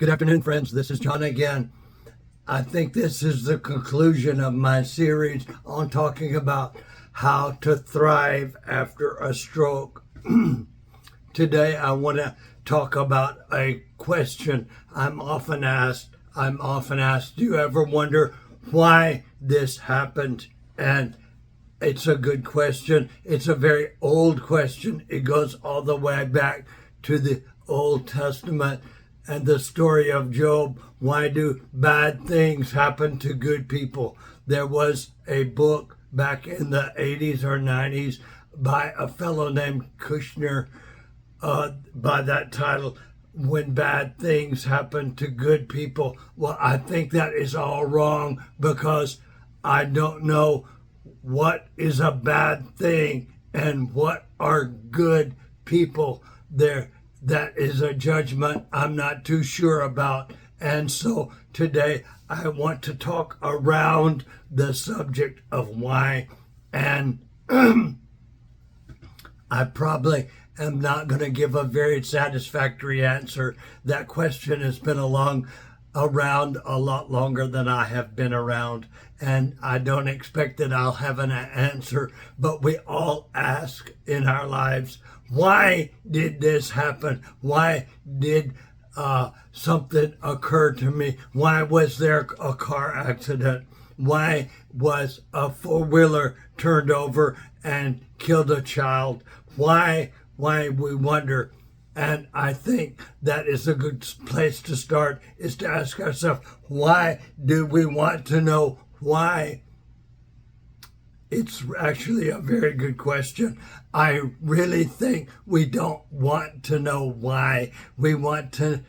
Good afternoon, friends. This is John again. I think this is the conclusion of my series on talking about how to thrive after a stroke. Today, I want to talk about a question I'm often asked. Do you ever wonder why this happened? And it's a good question. It's a very old question. It goes all the way back to the Old Testament and the story of Job. Why do bad things happen to good people? There was a book back in the 80s or 90s by a fellow named Kushner by that title, When Bad Things Happen to Good People. Well, I think that is all wrong because I don't know what is a bad thing and what are good people. That is a judgment I'm not too sure about. And so today I want to talk around the subject of why. And I probably am not going to give a very satisfactory answer. That question has been around a lot longer than I have been around, and I don't expect that I'll have an answer, but we all ask in our lives, why did this happen? Why did something occur to me? Why was there a car accident? Why was a four-wheeler turned over and killed a child? Why we wonder. And I think that is a good place to start, is to ask ourselves, why do we want to know why? It's actually a very good question. I really think we don't want to know why. We want to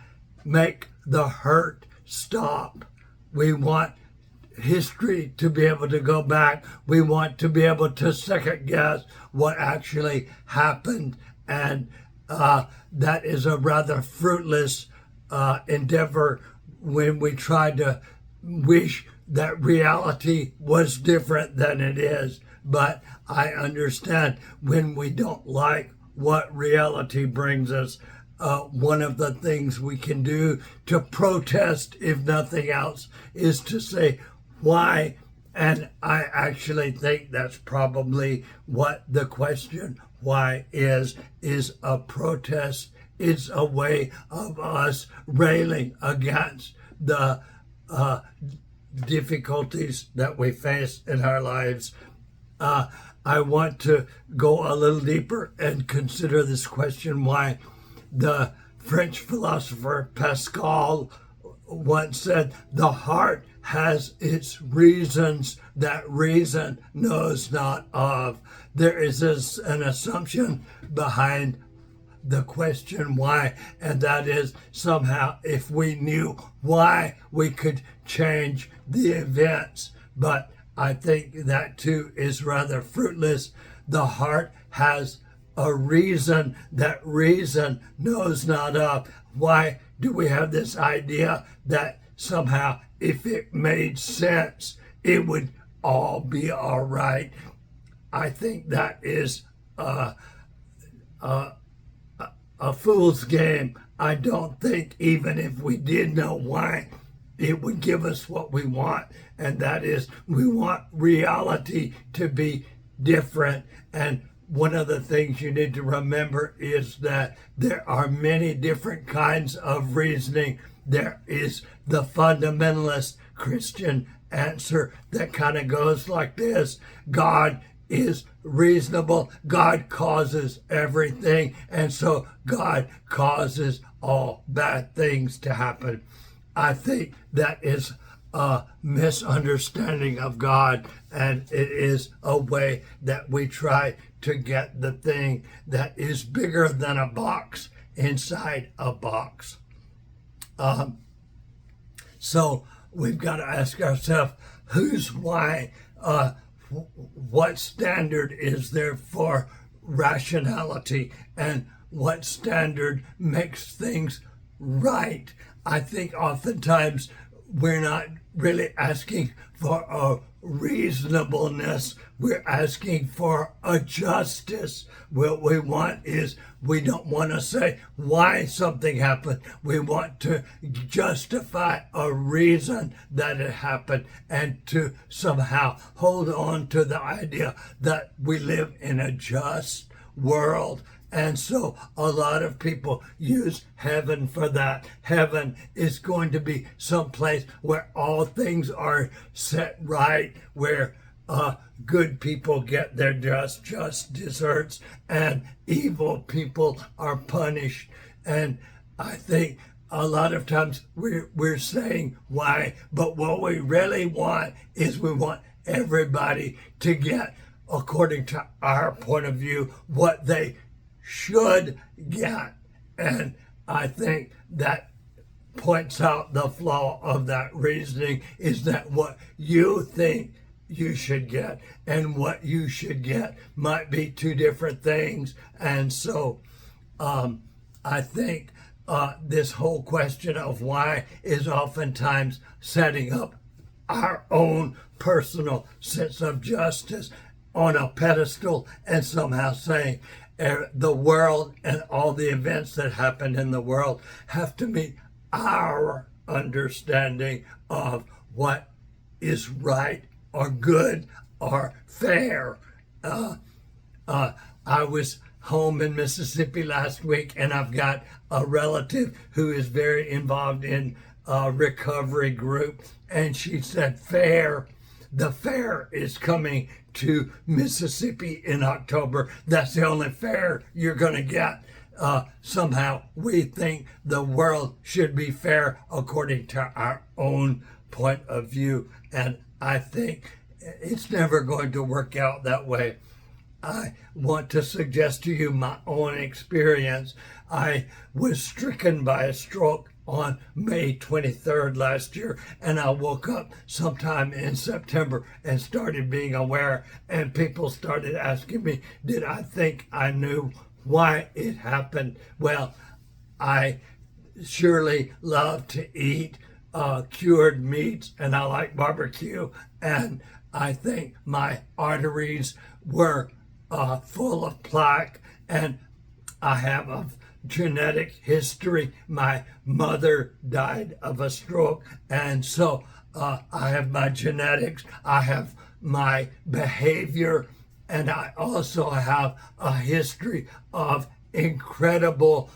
make the hurt stop. We want history to be able to go back. We want to be able to second guess what actually happened. And that is a rather fruitless endeavor when we try to wish that reality was different than it is. But I understand when we don't like what reality brings us, one of the things we can do to protest, if nothing else, is to say, why? And I actually think that's probably what the question why is a protest. It's a way of us railing against the difficulties that we face in our lives. I want to go a little deeper and consider this question why. The French philosopher Pascal once said, the heart has its reasons that reason knows not of. There is an assumption behind the question why, and that is somehow if we knew why, we could change the events. But I think that too is rather fruitless. The heart has a reason that reason knows not of. Why do we have this idea that somehow if it made sense, it would all be all right? I think that is a fool's game. I don't think even if we did know why, it would give us what we want. And that is, we want reality to be different. And one of the things you need to remember is that there are many different kinds of reasoning. There is the fundamentalist Christian answer that kind of goes like this: God is reasonable. God causes everything. And so God causes all bad things to happen. I think that is a misunderstanding of God, and it is a way that we try to get the thing that is bigger than a box inside a box. So we've got to ask ourselves, whose why? What standard is there for rationality, and what standard makes things right? I think oftentimes we're not really asking for a reasonableness. We're asking for a justice. What we want is, we don't want to say why something happened. We want to justify a reason that it happened, and to somehow hold on to the idea that we live in a just world. And so a lot of people use heaven for that. Heaven is going to be someplace where all things are set right, where good people get their just deserts, and evil people are punished. And I think a lot of times we're saying why, but what we really want is, we want everybody to get, according to our point of view, what they should get. And I think that points out the flaw of that reasoning, is that what you think you should get and what you should get might be two different things. And so I think this whole question of why is oftentimes setting up our own personal sense of justice on a pedestal, and somehow saying the world and all the events that happen in the world have to meet our understanding of what is right or good or fair. I was home in Mississippi last week, and I've got a relative who is very involved in a recovery group, and she said the fair is coming to Mississippi in October. That's the only fair you're going to get. Somehow we think the world should be fair according to our own point of view. And I think it's never going to work out that way. I want to suggest to you my own experience. I was stricken by a stroke on May 23rd last year, and I woke up sometime in September and started being aware, and people started asking me, did I think I knew why it happened? Well, I surely love to eat cured meats, and I like barbecue, and I think my arteries were full of plaque, and I have a genetic history. My mother died of a stroke, and so I have my genetics, I have my behavior, and I also have a history of incredible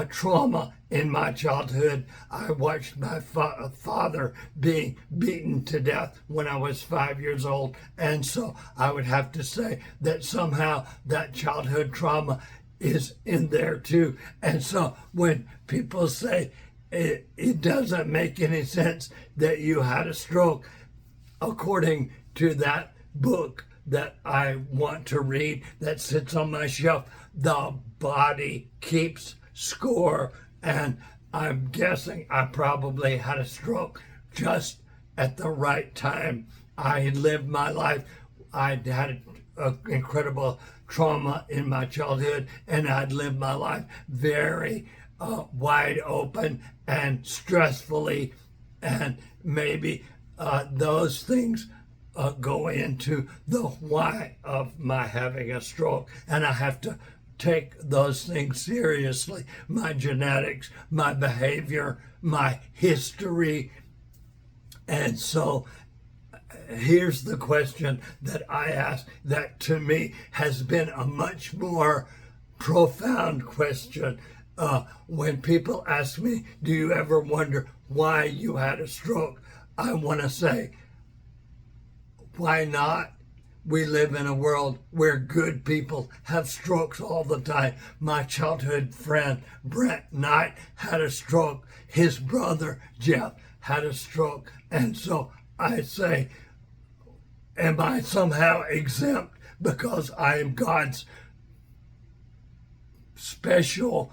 trauma in my childhood. I watched my father being beaten to death when I was 5 years old. And so I would have to say that somehow that childhood trauma is in there too. And so when people say it doesn't make any sense that you had a stroke, according to that book that I want to read that sits on my shelf, the body keeps score. And I'm guessing I probably had a stroke just at the right time. I lived my life. I'd had an incredible trauma in my childhood, and I'd lived my life very wide open and stressfully, and maybe those things go into the why of my having a stroke. And I have to take those things seriously: my genetics, my behavior, my history. And so here's the question that I ask, that to me has been a much more profound question. When people ask me, do you ever wonder why you had a stroke? I want to say, why not? We live in a world where good people have strokes all the time. My childhood friend, Brent Knight, had a stroke. His brother, Jeff, had a stroke. And so I say, am I somehow exempt because I am God's special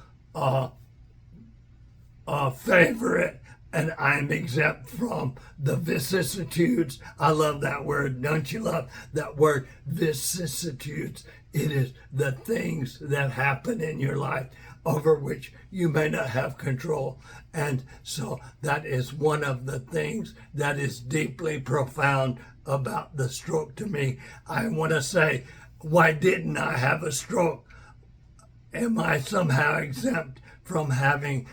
favorite, and I'm exempt from the vicissitudes? I love that word. Don't you love that word, vicissitudes? It is the things that happen in your life. over which you may not have control. And so that is one of the things that is deeply profound about the stroke to me. I want to say, why didn't I have a stroke? Am I somehow exempt from having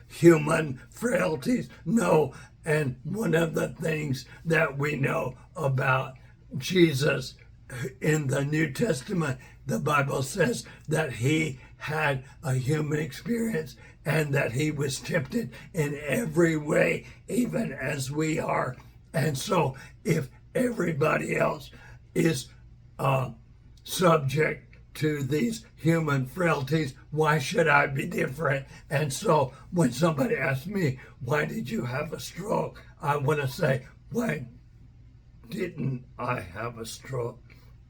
human frailties? No. And one of the things that we know about Jesus in the New Testament, the Bible says that he had a human experience and that he was tempted in every way, even as we are. And so if everybody else is subject to these human frailties, why should I be different? And so when somebody asks me, why did you have a stroke? I want to say, why didn't I have a stroke?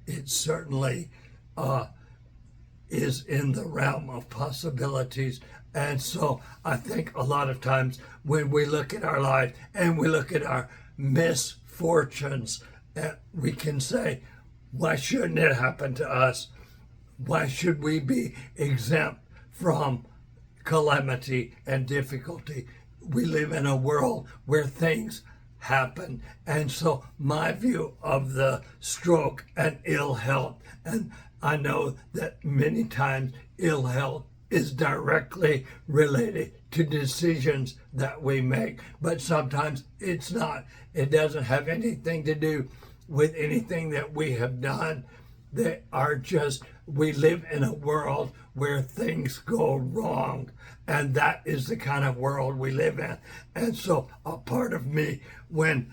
It certainly is in the realm of possibilities. And so I think a lot of times when we look at our life and we look at our misfortunes, we can say, why shouldn't it happen to us? Why should we be exempt from calamity and difficulty? We live in a world where things happen. And so my view of the stroke and ill health, and I know that many times ill health is directly related to decisions that we make, but sometimes it's not. It doesn't have anything to do with anything that we have done. They are just, we live in a world where things go wrong, and that is the kind of world we live in. And so a part of me, when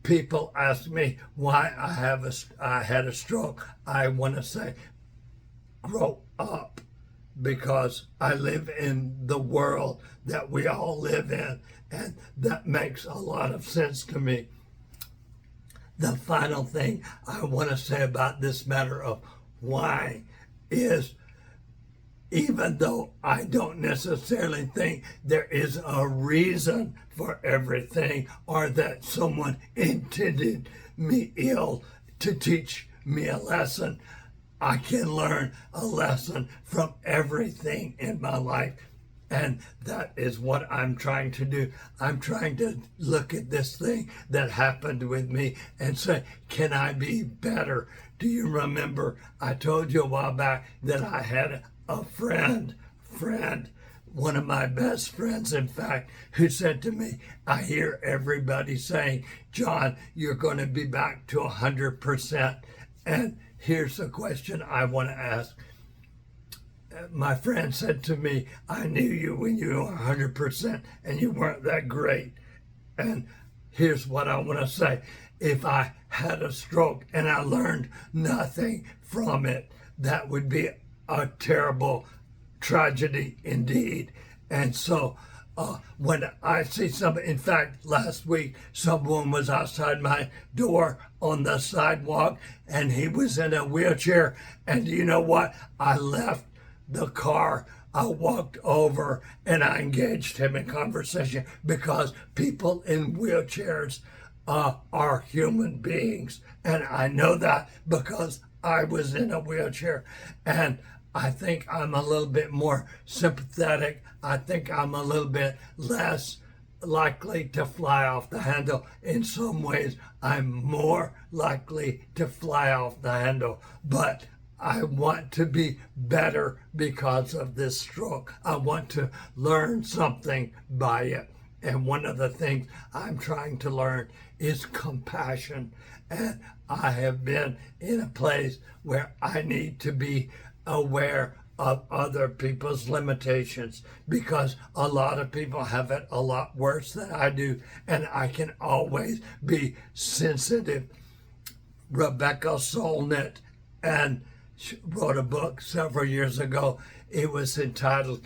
people ask me why I had a stroke, I want to say, grow up, because I live in the world that we all live in, and that makes a lot of sense to me. The final thing I want to say about this matter of why is, even though I don't necessarily think there is a reason for everything, or that someone intended me ill to teach me a lesson, I can learn a lesson from everything in my life. And that is what I'm trying to do. I'm trying to look at this thing that happened with me and say, can I be better? Do you remember I told you a while back that I had a friend, one of my best friends, in fact, who said to me, I hear everybody saying, John, you're going to be back to 100%. And here's a question I want to ask. My friend said to me, I knew you when you were 100% and you weren't that great. And here's what I want to say. If I had a stroke and I learned nothing from it, that would be a terrible tragedy indeed. And so when I see somebody, in fact, last week, someone was outside my door on the sidewalk and he was in a wheelchair. And you know what? I left the car, I walked over and I engaged him in conversation, because people in wheelchairs are human beings. And I know that because I was in a wheelchair. And I think I'm a little bit more sympathetic. I think I'm a little bit less likely to fly off the handle. In some ways, I'm more likely to fly off the handle. But I want to be better because of this stroke. I want to learn something by it. And one of the things I'm trying to learn is compassion. And I have been in a place where I need to be aware of other people's limitations, because a lot of people have it a lot worse than I do. And I can always be sensitive. Rebecca Solnit and she wrote a book several years ago. It was entitled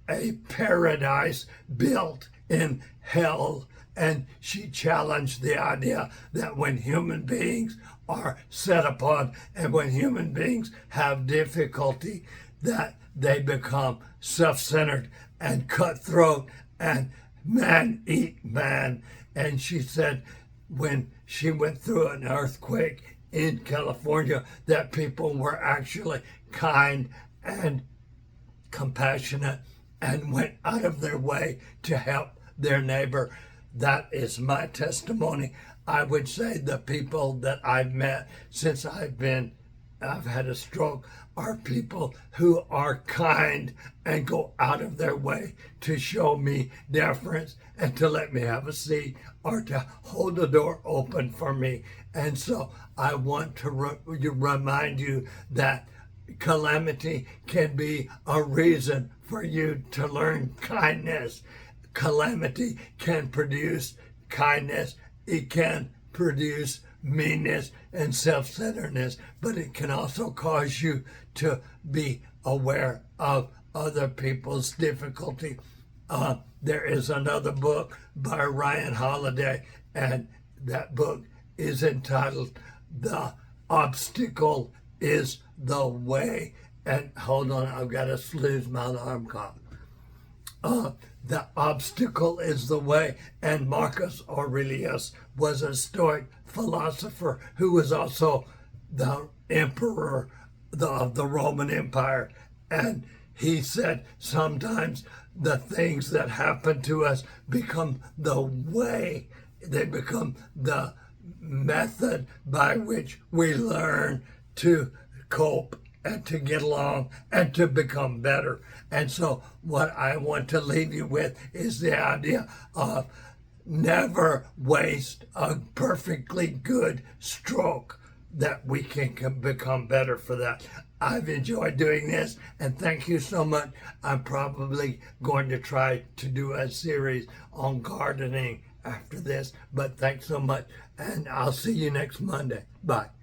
A Paradise Built in Hell. And she challenged the idea that when human beings are set upon and when human beings have difficulty, that they become self-centered and cutthroat and man eat man. And she said when she went through an earthquake in California, that people were actually kind and compassionate and went out of their way to help their neighbor. That is my testimony. I would say the people that I've met since I've had a stroke are people who are kind and go out of their way to show me deference and to let me have a seat or to hold the door open for me. And so I want to remind you that calamity can be a reason for you to learn kindness. Calamity can produce kindness. It can produce meanness and self-centeredness, but it can also cause you to be aware of other people's difficulty. There is another book by Ryan Holiday, and that book is entitled The Obstacle is the Way. And hold on, I've got to snooze my alarm clock. The obstacle is the way. And Marcus Aurelius was a Stoic philosopher who was also the emperor of the Roman Empire. And he said sometimes the things that happen to us become the way, they become the method by which we learn to cope and to get along and to become better. And so what I want to leave you with is the idea of never waste a perfectly good stroke, that we can become better for that. I've enjoyed doing this, and thank you so much. I'm probably going to try to do a series on gardening after this, but thanks so much, and I'll see you next Monday. Bye.